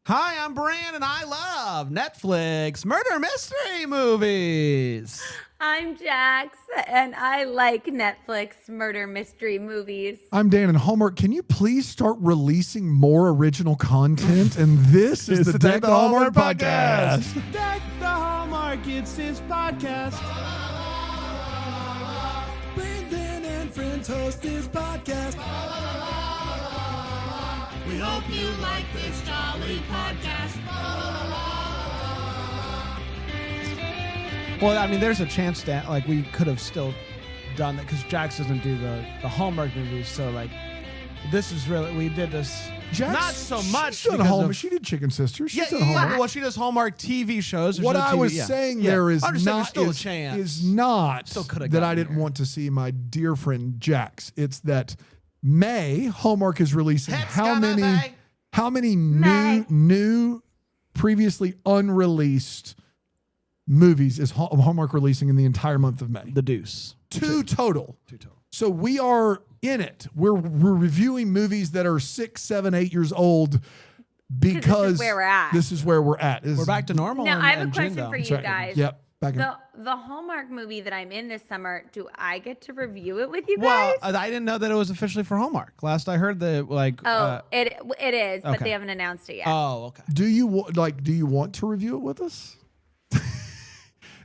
Hi, I'm Bran, and I love Netflix murder mystery movies. I'm Jax, and I like Netflix murder mystery movies. I'm Dan, and Hallmark, can you please start releasing more original content? And this is the Deck the Hallmark podcast. Deck the Hallmark, it's his podcast. Brandon and friends host this podcast. We hope you like this jolly podcast. Well, I mean, there's a chance that like we could have still done that because Jax doesn't do the Hallmark movies. So like, this is really we did this. Jax, not so much. She's done Hallmark. She did Chicken Sisters. She's done Hallmark. Well, she does Hallmark TV shows. What I was saying there is not still a chance. Is not that I didn't want to see my dear friend Jax. It's that May Hallmark is releasing how many new previously unreleased movies is Hallmark releasing in the entire month of May? The Deuce. Two total. So we are in it. We're reviewing movies that are 6, 7, 8 years old because this is where we're at. We're back to normal. Now, I have a question for you guys. Yep. The Hallmark movie that I'm in this summer, do I get to review it with you guys? Well, I didn't know that it was officially for Hallmark. Last I heard that, like, it is, but they haven't announced it yet. Oh, okay. Do you want to review it with us?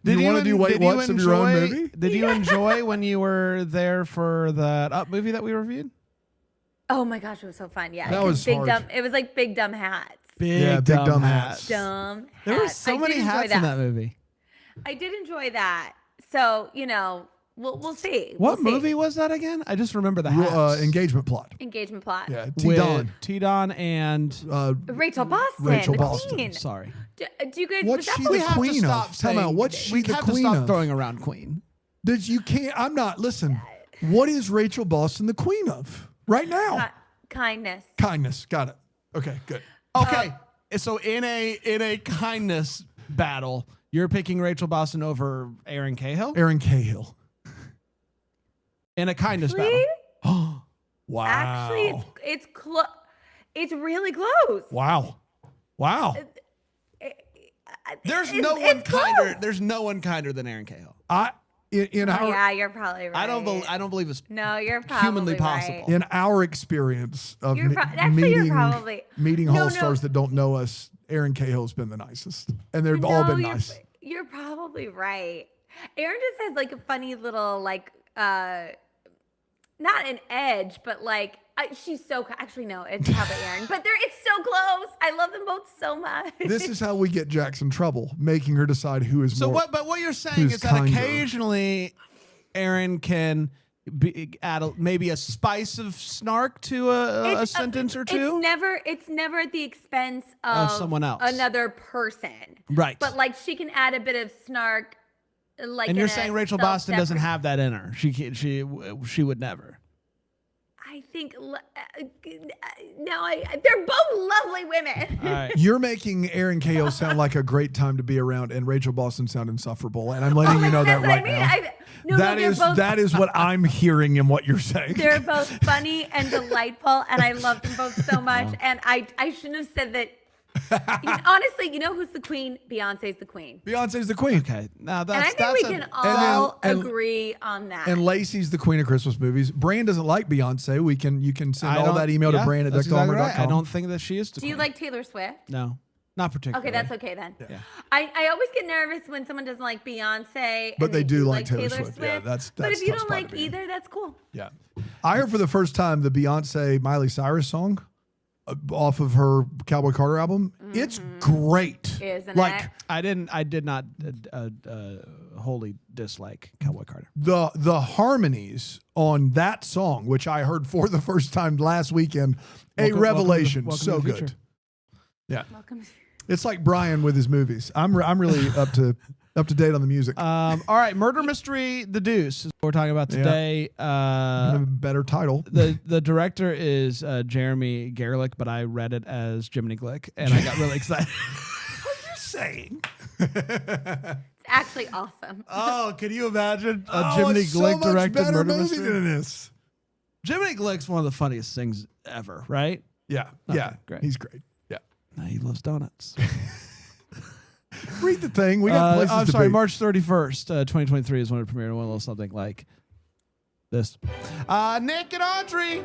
Do you want to do Wait What's of your own movie? Did you enjoy when you were there for that Up movie that we reviewed? Oh my gosh, it was so fun! Yeah, that was hard. Dumb. It was like Big Dumb Hats. Big dumb hats. Dumb. There were so many hats in that movie. I did enjoy that. So we'll see. What movie was that again? I just remember the hats. Engagement Plot. Engagement Plot. Yeah, T-Don and Rachel Boston. Rachel the Boston. Queen. Sorry. Do you guys? What's she the queen of? Tell me, what's she the queen of? Throwing around queen. You can't. I'm not. Listen. What is Rachel Boston the queen of right now? Kindness. Kindness. Got it. Okay. Good. Okay. So in a kindness battle, you're picking Rachel Boston over Erin Cahill? Erin Cahill. In a kindness battle. Wow. Actually, it's close. It's really close. Wow. There's no one kinder. There's no one kinder than Erin Cahill. Yeah, you're probably right. I don't believe it's you're probably humanly possible. Right. In our experience of meeting Hall stars that don't know us, Erin Cahill's been the nicest, and they've all been nice. You're probably right. Erin just has like a funny little not an edge, but like she's so actually no, it's probably Erin, but it's so close. I love them both so much. This is how we get Jax in trouble, making her decide who is more. But what you're saying is that occasionally Erin can add maybe a spice of snark to a sentence or two. It's never at the expense of someone else, another person, right? But like she can add a bit of snark. And you're saying Rachel Boston doesn't have that in her. She would never. I think they're both lovely women. All right. You're making Erin Cahill sound like a great time to be around, and Rachel Boston sound insufferable. And I'm letting you know that right now. That is what I'm hearing in what you're saying. They're both funny and delightful, and I love them both so much. And I shouldn't have said that. Honestly, you know who's the queen? Beyonce's the queen. Beyonce's the queen. Okay, now and I think we can all agree on that. And Lacey's the queen of Christmas movies. Bran doesn't like Beyonce. You can send all that email to Bran at DeckTheHallmark.com. Right. I don't think that she is. Do you like Taylor Swift? No, not particularly. Okay, that's okay then. Yeah. I always get nervous when someone doesn't like Beyonce, but they do like Taylor Swift. Yeah, that's but if you don't like either, that's cool. Yeah, I heard for the first time the Beyonce Miley Cyrus song off of her Cowboy Carter album. It's great. Isn't like it? I did not wholly dislike Cowboy Carter. The harmonies on that song, which I heard for the first time last weekend, revelation. Welcome so to the good. future. Yeah. Welcome. It's like Brian with his movies. I'm really up to date on the music. All right, Murder Mystery The Deuce is what we're talking about today. A better title. The director is Jeremy Gerlich, but I read it as Jiminy Glick, and I got really excited. What are you saying? It's actually awesome. Oh, can you imagine a Jiminy Glick directed Murder Mystery? Than this. Jiminy Glick's one of the funniest things ever, right? Yeah, Okay, great. He's great. Yeah. He loves donuts. Read the thing. We got places I'm to sorry, be. March 31st, 2023 is when it premiered. It went a little something like this. Nick and Audrey,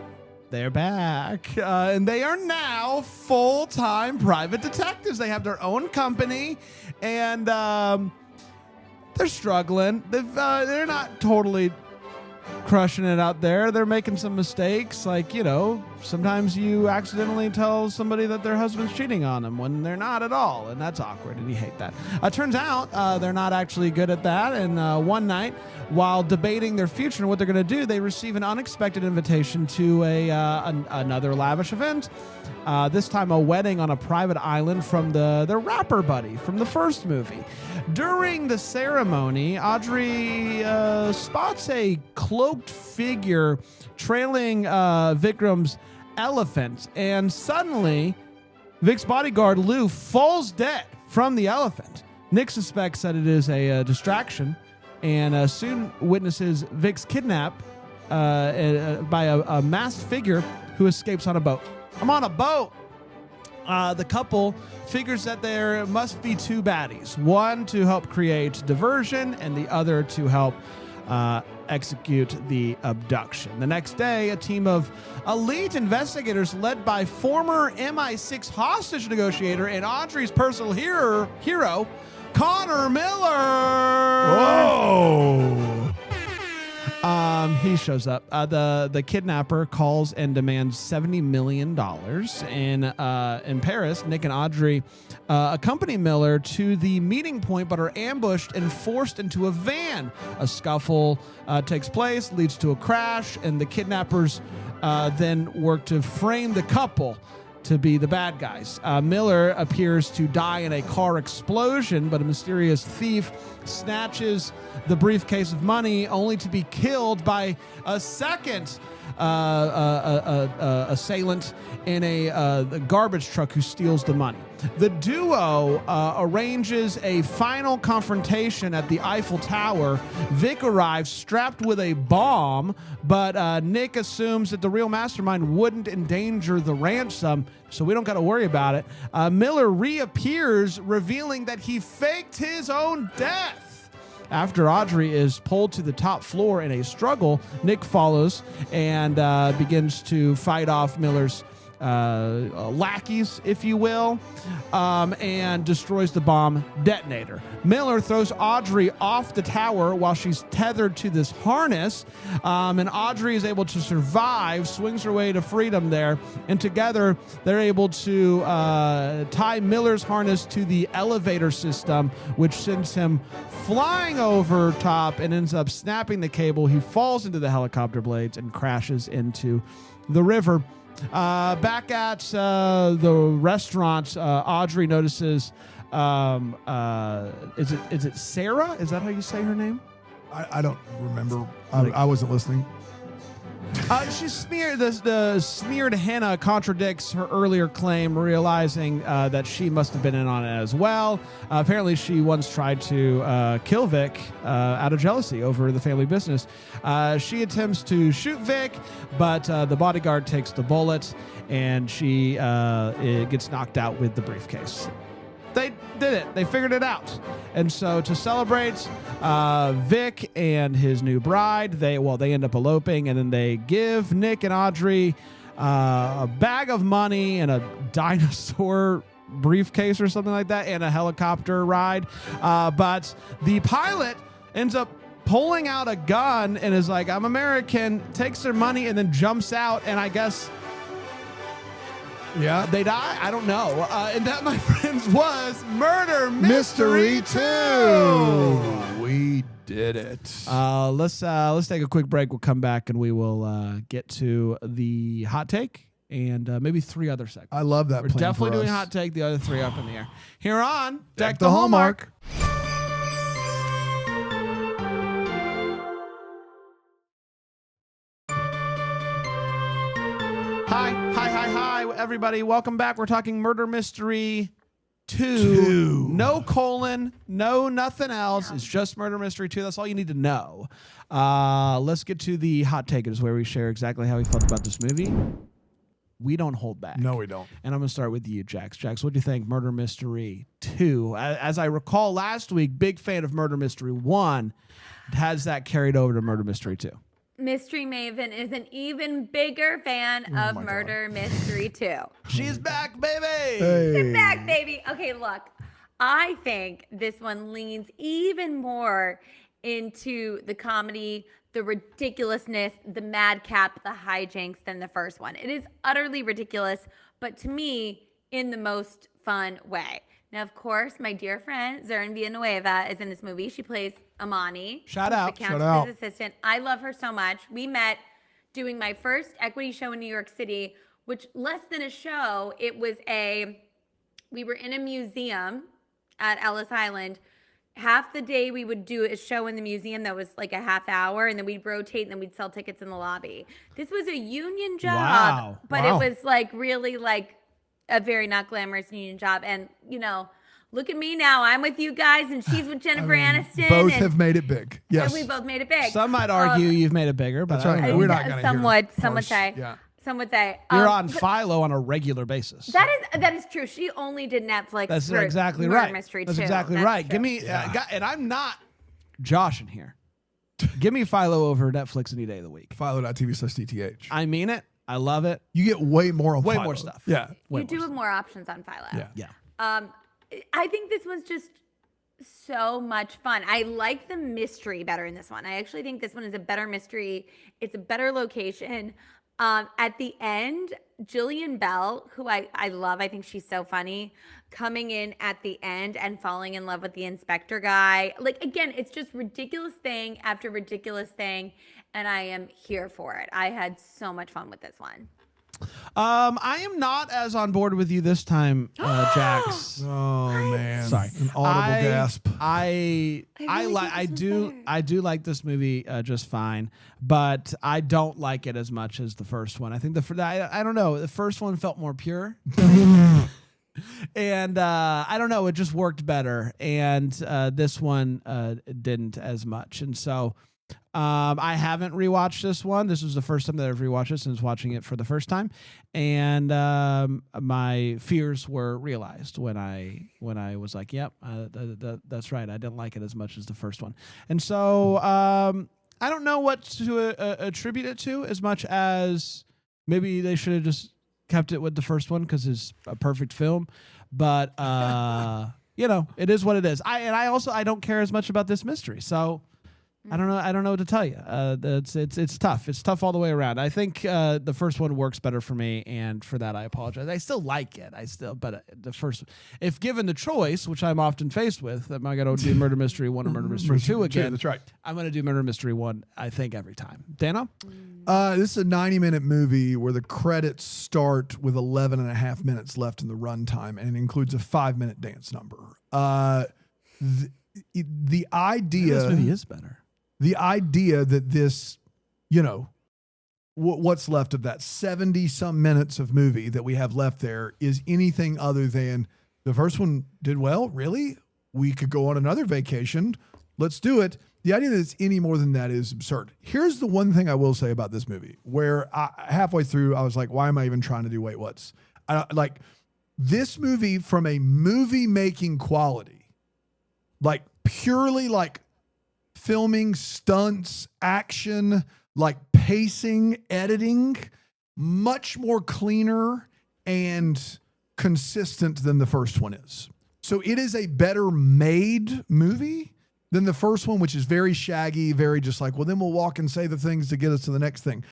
they're back. And they are now full-time private detectives. They have their own company, and they're struggling. They're not totally crushing it out there. They're making some mistakes. Like, sometimes you accidentally tell somebody that their husband's cheating on them when they're not at all. And that's awkward, and you hate that. Turns out they're not actually good at that. And one night, while debating their future and what they're going to do, they receive an unexpected invitation to another lavish event. This time a wedding on a private island from their rapper buddy from the first movie. During the ceremony, Audrey spots a cloaked figure trailing Vikram's elephant, and suddenly Vic's bodyguard Lou falls dead from the elephant. Nick suspects that it is a distraction, and soon witnesses Vic's kidnap by a masked figure who escapes on a boat. I'm on a boat. The couple figures that there must be two baddies, one to help create diversion and the other to help execute the abduction. The next day, a team of elite investigators led by former MI6 hostage negotiator and Audrey's personal hero, Connor Miller. Whoa. He shows up. The kidnapper calls and demands $70 million. In Paris, Nick and Audrey accompany Miller to the meeting point, but are ambushed and forced into a van. A scuffle takes place, leads to a crash, and the kidnappers then work to frame the couple to be the bad guys. Miller appears to die in a car explosion, but a mysterious thief snatches the briefcase of money only to be killed by a second assailant in a garbage truck who steals the money. The duo arranges a final confrontation at the Eiffel Tower. Vic arrives strapped with a bomb, but Nick assumes that the real mastermind wouldn't endanger the ransom, so we don't got to worry about it. Miller reappears, revealing that he faked his own death. After Audrey is pulled to the top floor in a struggle, Nick follows and begins to fight off Miller's lackeys, if you will, and destroys the bomb detonator. Miller throws Audrey off the tower while she's tethered to this harness, and Audrey is able to survive, swings her way to freedom there, and together they're able to tie Miller's harness to the elevator system, which sends him flying over top and ends up snapping the cable. He falls into the helicopter blades and crashes into the river. Back at the restaurant, Audrey notices, is it Sarah? Is that how you say her name? I don't remember. I wasn't listening. She's smeared. The smeared henna contradicts her earlier claim, realizing that she must have been in on it as well. Apparently, she once tried to kill Vic out of jealousy over the family business. She attempts to shoot Vic, but the bodyguard takes the bullet, and she gets knocked out with the briefcase. They did it. They figured it out. And so to celebrate Vic and his new bride, they end up eloping, and then they give Nick and Audrey a bag of money and a dinosaur briefcase or something like that and a helicopter ride. But the pilot ends up pulling out a gun and is like, I'm American, takes their money and then jumps out, and I guess... Yeah. They die? I don't know. And that, my friends, was Murder Mystery 2. We did it. Let's take a quick break. We'll come back and we will get to the hot take and maybe 3 other segments. I love that. We're definitely doing hot take. The other 3 up in the air. Here on Deck the Hallmark. Hi, everybody. Welcome back. We're talking Murder Mystery 2. No colon, no nothing else. It's just Murder Mystery 2. That's all you need to know. Let's get to the hot take. It is where we share exactly how we felt about this movie. We don't hold back. No, we don't. And I'm going to start with you, Jax. Jax, what do you think? Murder Mystery 2. As I recall last week, big fan of Murder Mystery 1. Has that carried over to Murder Mystery 2? Mystery Maven is an even bigger fan of Murder Mystery 2. She's back, baby. Hey. She's back, baby. Okay, look. I think this one leans even more into the comedy, the ridiculousness, the madcap, the hijinks than the first one. It is utterly ridiculous, but to me, in the most fun way. Now, of course, my dear friend Zern Villanueva is in this movie. She plays Amani. Shout out. The Countess's assistant. I love her so much. We met doing my first equity show in New York City, which less than a show, we were in a museum at Ellis Island. Half the day we would do a show in the museum that was like a half hour, and then we'd rotate, and then we'd sell tickets in the lobby. This was a union job, but it was like really like a very not glamorous union job. And, you know, look at me now. I'm with you guys, and she's with Jennifer Aniston. Both have made it big. Yes. And we both made it big. Some might argue you've made it bigger, but That's right. We're not going to Some would say. Yeah. Some would say. You're on Philo on a regular basis. That is true. She only did Netflix. That's for exactly Murder right. Mystery That's 2. exactly That's right. true. Give me, and I'm not joshing here. Give me Philo over Netflix any day of the week. Philo.tv/DTH. I mean it. I love it. You get way more on Way Philo. more stuff. Yeah. You do have more options on Philo. Yeah. Yeah. I think this was just so much fun. I like the mystery better in this one. I actually think this one is a better mystery. It's a better location. At the end, Jillian Bell, who I love, I think she's so funny, coming in at the end and falling in love with the inspector guy. Like, again, it's just ridiculous thing after ridiculous thing, and I am here for it. I had so much fun with this one. I am not as on board with you this time, Jax. Oh man. Sorry. An audible gasp. I do like this movie just fine, but I don't like it as much as the first one. I think I don't know. The first one felt more pure. And I don't know, it just worked better. And this one didn't as much. And so I haven't rewatched this one. This was the first time that I've rewatched it since watching it for the first time. And my fears were realized when I was like, yep, that's right. I didn't like it as much as the first one. And so I don't know what to attribute it to as much as maybe they should have just kept it with the first one because it's a perfect film. But, you know, it is what it is. I don't care as much about this mystery. So I don't know what to tell you. It's tough. It's tough all the way around. I think the first one works better for me, and for that I apologize. I still like it. But the first, if given the choice, which I'm often faced with, am I going to do Murder Mystery 1 or Murder Mystery 2 again? That's right. I'm going to do Murder Mystery 1. I think every time. Dana? This is a 90-minute movie where the credits start with 11 and a half minutes left in the runtime, and it includes a 5-minute dance number. The idea This movie is better. The idea that this, you know, what's left of that 70-some minutes of movie that we have left there is anything other than the first one did well. Really? We could go on another vacation. Let's do it. The idea that it's any more than that is absurd. Here's the one thing I will say about this movie, where halfway through, I was like, why am I even trying to do Wait What's? Like, this movie from a movie-making quality, like purely like filming, stunts, action, like pacing, editing, much more cleaner and consistent than the first one is. So it is a better made movie than the first one, which is very shaggy, very just like, well, then we'll walk and say the things to get us to the next thing.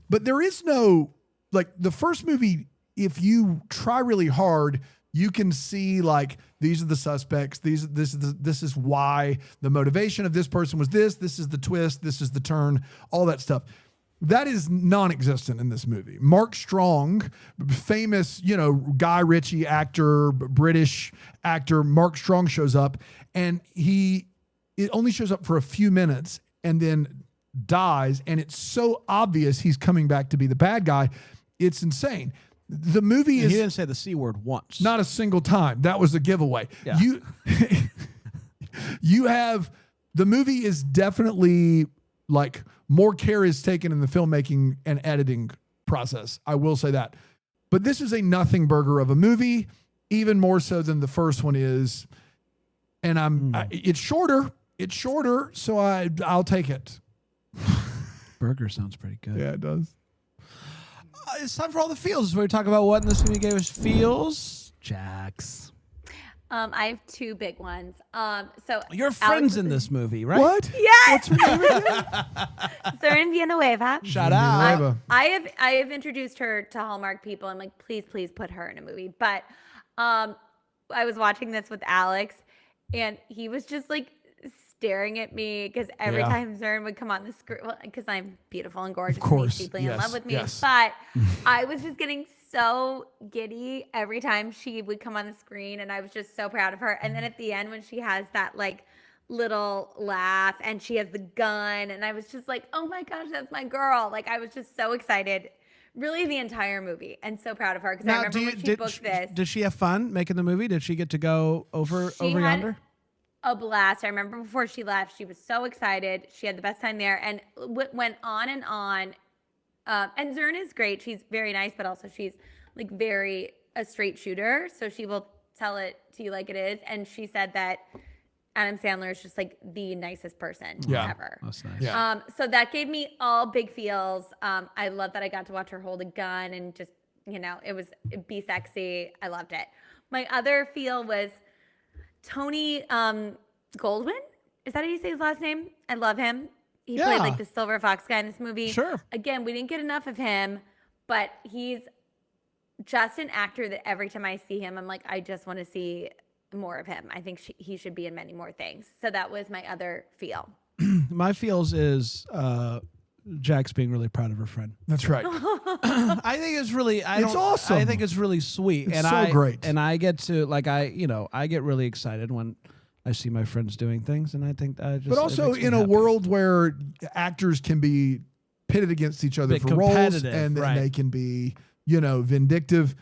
But there is no, like the first movie, if you try really hard, you can see like, these are the suspects. This is why the motivation of this person was this. This is the twist. This is the turn, all that stuff. That is non-existent in this movie. Mark Strong, famous, you know, Guy Ritchie actor, British actor, Mark Strong shows up, and it only shows up for a few minutes and then dies. And it's so obvious he's coming back to be the bad guy. It's insane. The movie is... He didn't say the C word once. Not a single time. That was a giveaway. Yeah. You have... The movie is definitely like more care is taken in the filmmaking and editing process. I will say that. But this is a nothing burger of a movie, even more so than the first one is. And it's shorter. It's shorter, so I'll take it. Burger sounds pretty good. Yeah, it does. It's time for all the feels. This is where we talk about what in this movie gave us feels. Jax. I have two big ones. So Your friend's in this movie, right? What? Yes. What's her name again? Soren Villanueva. Shout out. I have introduced her to Hallmark people. I'm like, please put her in a movie. But I was watching this with Alex, and he was just like staring at me because every time Zern would come on the screen, because I'm beautiful and gorgeous, of course, and he's deeply in love with me. Yes. But I was just getting so giddy every time she would come on the screen, and I was just so proud of her. And then at the end, when she has that like little laugh and she has the gun, and I was just like, oh my gosh, that's my girl. Like, I was just so excited. Really, the entire movie, and so proud of her because I remember when she booked this. Did she have fun making the movie? Did she get to go over yonder? A blast. I remember before she left, she was so excited. She had the best time there, and went on and on. And Zern is great. She's very nice, but also she's like very a straight shooter, so she will tell it to you like it is. And she said that Adam Sandler is just like the nicest person ever. That's nice. Yeah. So that gave me all big feels. I love that I got to watch her hold a gun and just, it'd be sexy. I loved it. My other feel was Tony Goldwyn. Is that how you say his last name? I love him. He played like the Silver Fox guy in this movie. Sure. Again, we didn't get enough of him, but he's just an actor that every time I see him, I'm like, I just want to see more of him. I think he should be in many more things. So that was my other feel. My feels is Jax being really proud of her friend. That's right. I think it's really It's awesome. I think it's really sweet. It's and so great. And I get to I get really excited when I see my friends doing things, and I think But also in a world where actors can be pitted against each other for roles, and they can be, vindictive.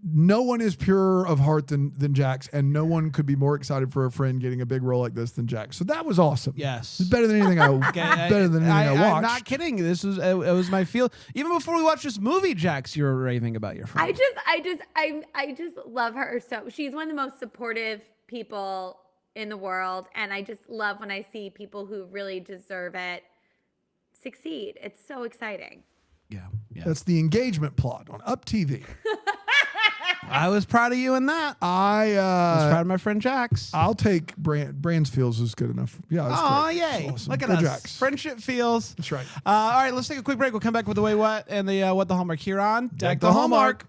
No one is purer of heart than Jax, and no one could be more excited for a friend getting a big role like this than Jax. So that was awesome. Yes, it's better than anything I watched. I'm not kidding. It was my feel. Even before we watched this movie, Jax, you were raving about your friend. I just love her so. She's one of the most supportive people in the world, and I just love when I see people who really deserve it succeed. It's so exciting. Yeah. That's the engagement plot on Up TV. I was proud of you in that. I was proud of my friend Jax. I'll take Brand's feels is good enough. Yeah. Oh, yay. Awesome. Look at Go us. Jax. Friendship feels. That's right. All right, let's take a quick break. We'll come back with the Way What and the What the Hallmark here on Deck the Hallmark.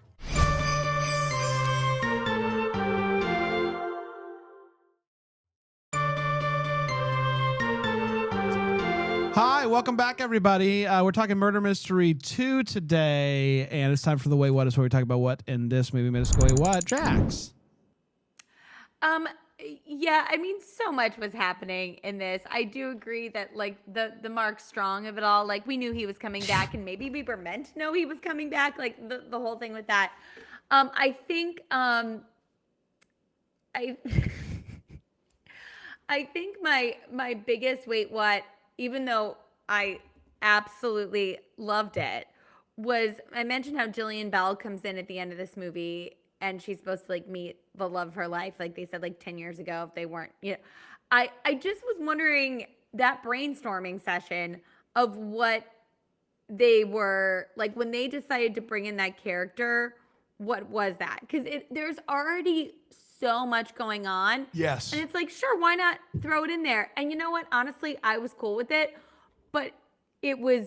Hi, welcome back, everybody. We're talking Murder Mystery 2 today, and it's time for the Way What. Is where we talk about what in this movie made us go, what, Jax? Yeah, I mean, so much was happening in this. I do agree that, like, the Mark Strong of it all, like, we knew he was coming back, and maybe we were meant to know he was coming back, like, the whole thing with that. I think, I think my biggest wait what, even though I absolutely loved it, was I mentioned how Jillian Bell comes in at the end of this movie, and she's supposed to like meet the love of her life, like they said like 10 years ago if they weren't. I just was wondering that brainstorming session of what they were like when they decided to bring in that character. What was that? Because there's already so much going on. Yes. And it's like, sure, why not throw it in there? And you know what? Honestly, I was cool with it, but it was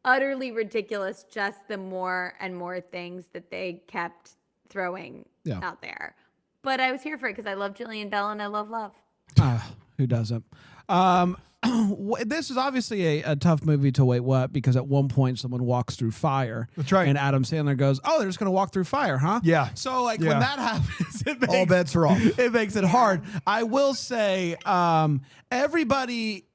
utterly ridiculous just the more and more things that they kept throwing out there. But I was here for it because I love Jillian Bell and I love love. Who doesn't? This is obviously a tough movie to wait what, because at one point someone walks through fire. That's right. And Adam Sandler goes, oh, they're just going to walk through fire, huh? Yeah. So when that happens, all bets are off. It makes it hard. I will say everybody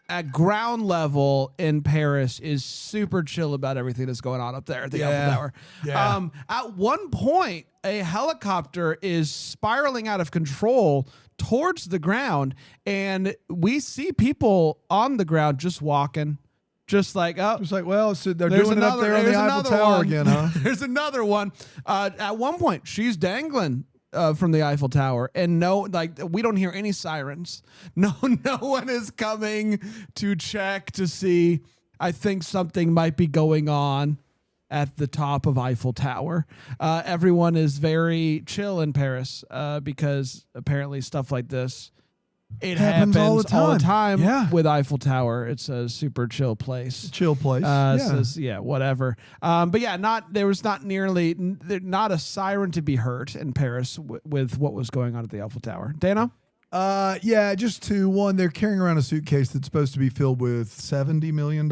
at ground level in Paris is super chill about everything that's going on up there at the Eiffel Tower. Yeah. At one point, a helicopter is spiraling out of control towards the ground, and we see people on the ground just walking Just like, well, so they're doing it up there on the Eiffel Tower again, huh? There's another one. At one point, she's dangling from the Eiffel Tower, and we don't hear any sirens. No one is coming to check to see. I think something might be going on at the top of Eiffel Tower. Everyone is very chill in Paris because apparently stuff like this. It happens all the time with Eiffel Tower. It's a super chill place. Whatever. But yeah, there was not a siren to be heard in Paris with what was going on at the Eiffel Tower. Dano? Just one. They're carrying around a suitcase that's supposed to be filled with $70 million.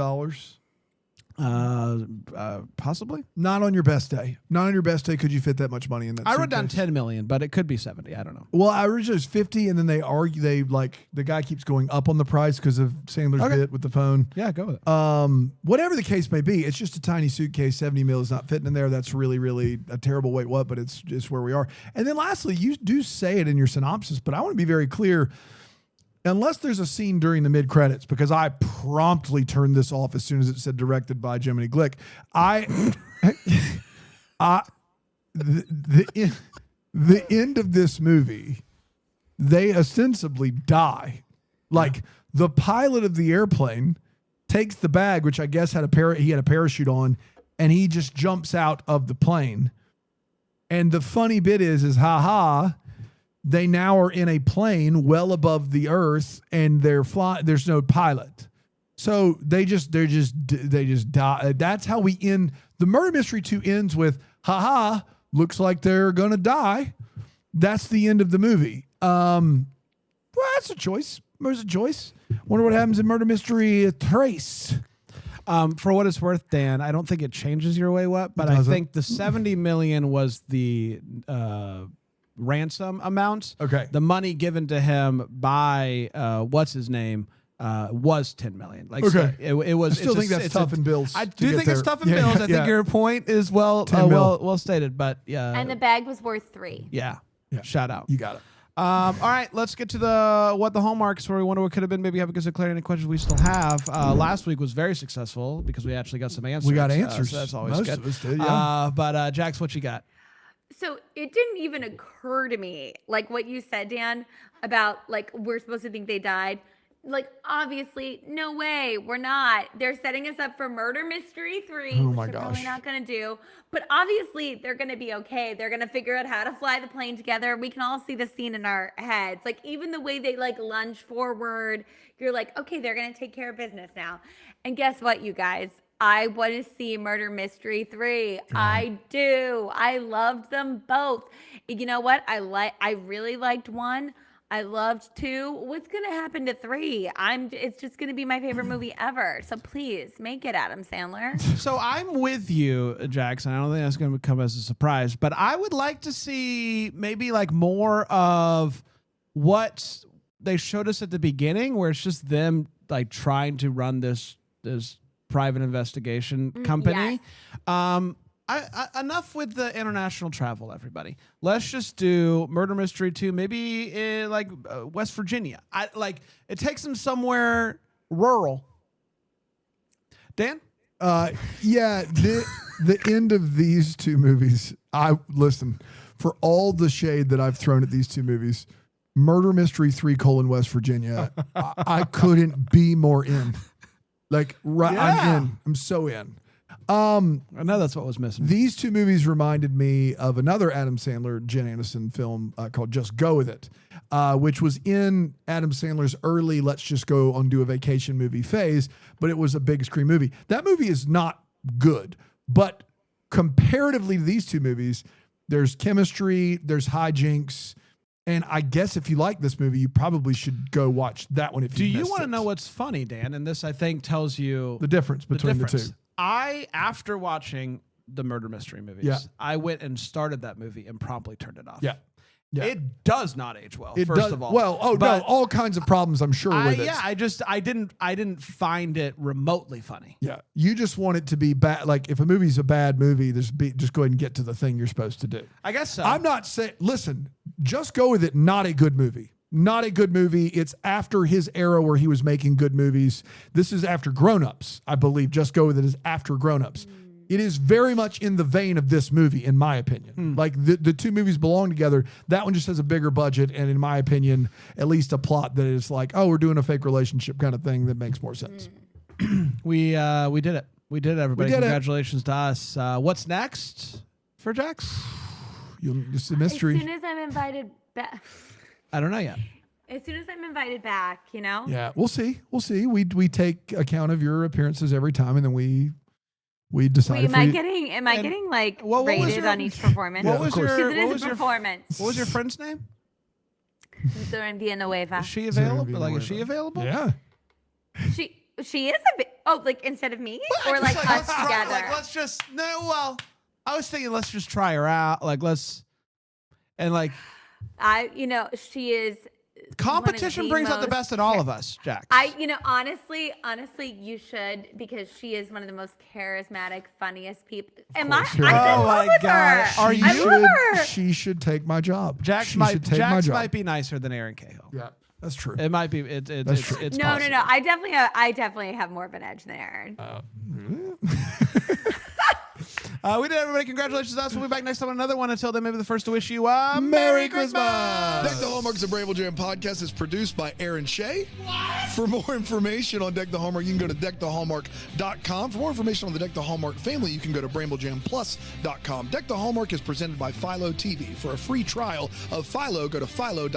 Possibly. Not on your best day. Not on your best day could you fit that much money in that I suitcase. wrote down 10 million, but it could be 70. I don't know. Well, originally it was 50, and then they argue. The guy keeps going up on the price because of Sandler's bit with the phone. Yeah, go with it. Whatever the case may be, it's just a tiny suitcase. 70 mil is not fitting in there. That's really, really a terrible wait. But it's just where we are. And then lastly, you do say it in your synopsis, but I want to be very clear. Unless there's a scene during the mid-credits, because I promptly turned this off as soon as it said directed by Jiminy Glick. The end of this movie, they ostensibly die. Like the pilot of the airplane takes the bag, which I guess he had a parachute on, and he just jumps out of the plane. And the funny bit is they now are in a plane well above the earth, and there's no pilot. So they just die. That's how we end. The Murder Mystery 2 ends with, looks like they're going to die. That's the end of the movie. Well, that's a choice. There's a choice. Wonder what happens in Murder Mystery Trace. For what it's worth, Dan, I don't think it changes your way what, but I think the 70 million was the ransom amount. Okay. The money given to him by what's his name was 10 million. Like, okay. So it was. I still think that's tough in bills. I do think it's tough in bills. I think your point is well stated. But yeah. And the bag was worth $3. Yeah. Shout out. You got it. All right, let's get to the hallmarks where we wonder what could have been. Maybe have a clear any questions we still have. Last week was very successful because we actually got some answers. We got answers. So that's always Most good. Of us did, yeah. But Jax, what you got? So it didn't even occur to me, like what you said, Dan, about like we're supposed to think they died. Like, obviously, no way, we're not. They're setting us up for Murder Mystery 3, oh my which gosh. we're probably not going to do. But obviously, they're going to be okay. They're going to figure out how to fly the plane together. We can all see the scene in our heads. Like, even the way they, like, lunge forward, you're like, okay, they're going to take care of business now. And guess what, you guys? I want to see Murder Mystery 3. I do. I loved them both. You know what? I really liked 1. I loved 2. What's going to happen to 3? It's just going to be my favorite movie ever. So please make it, Adam Sandler. So I'm with you, Jackson. I don't think that's going to come as a surprise, but I would like to see maybe like more of what they showed us at the beginning, where it's just them like trying to run this private investigation company. Yes. Enough with the international travel, everybody. Let's just do Murder Mystery 2, maybe in West Virginia. It takes them somewhere rural. Dan? The end of these two movies, for all the shade that I've thrown at these two movies, Murder Mystery 3, West Virginia, I couldn't be more in. I'm in. I'm so in. I know that's what was missing. These two movies reminded me of another Adam Sandler, Jen Aniston film called Just Go With It, which was in Adam Sandler's early let's just go and do a vacation movie phase, but it was a big screen movie. That movie is not good, but comparatively to these two movies, there's chemistry, there's hijinks, and I guess if you like this movie, you probably should go watch that one. Do you want to know what's funny, Dan? And this, I think, tells you the difference between the two. After watching the Murder Mystery movies, I went and started that movie and promptly turned it off. Yeah. It does not age well, of all. Well, all kinds of problems, I'm sure, with it. Yeah, I didn't find it remotely funny. Yeah. You just want it to be bad. Like, if a movie's a bad movie, just go ahead and get to the thing you're supposed to do. I guess so. I'm not saying, listen, Just Go With It, not a good movie. not a good movie. It's after his era where he was making good movies. This is after Grown Ups, I believe. Just Go With It is after Grown Ups. It is very much in the vein of this movie, in my opinion. Like the two movies belong together. That one just has a bigger budget, and in my opinion, at least a plot that is like, oh, we're doing a fake relationship kind of thing that makes more sense. We did it. We did it, everybody. We did it. Congratulations to us. What's next for Jax? It's a mystery. As soon as I'm invited back. I don't know yet. As soon as I'm invited back, you know? Yeah, we'll see. We'll see. We take account of your appearances every time, and then we decide. Wait, am I getting like rated on each performance? What was your performance? What was your friend's name? Zoran Villanueva. Is she available? Like, is she available? Yeah. She is like instead of me or like us together. Let's just I was thinking let's just try her out. She is. Competition brings out the best in all of us, Jax. Honestly, you should, because she is one of the most charismatic, funniest people. Oh my gosh. Are you? She should take my job. Jax might be nicer than Aaron Cahill. Yeah, that's true. It might be. It's true. It's no. possible. I definitely have more of an edge than Aaron. We did, everybody. Congratulations to us. We'll be back next time on another one. Until then, maybe the first to wish you a Merry Christmas. Deck the Hallmark's a Bramble Jam podcast is produced by Aaron Shea. For more information on Deck the Hallmark, you can go to deckthehallmark.com. For more information on the Deck the Hallmark family, you can go to bramblejamplus.com. Deck the Hallmark is presented by Philo TV. For a free trial of Philo, go to philo.tv/DTH.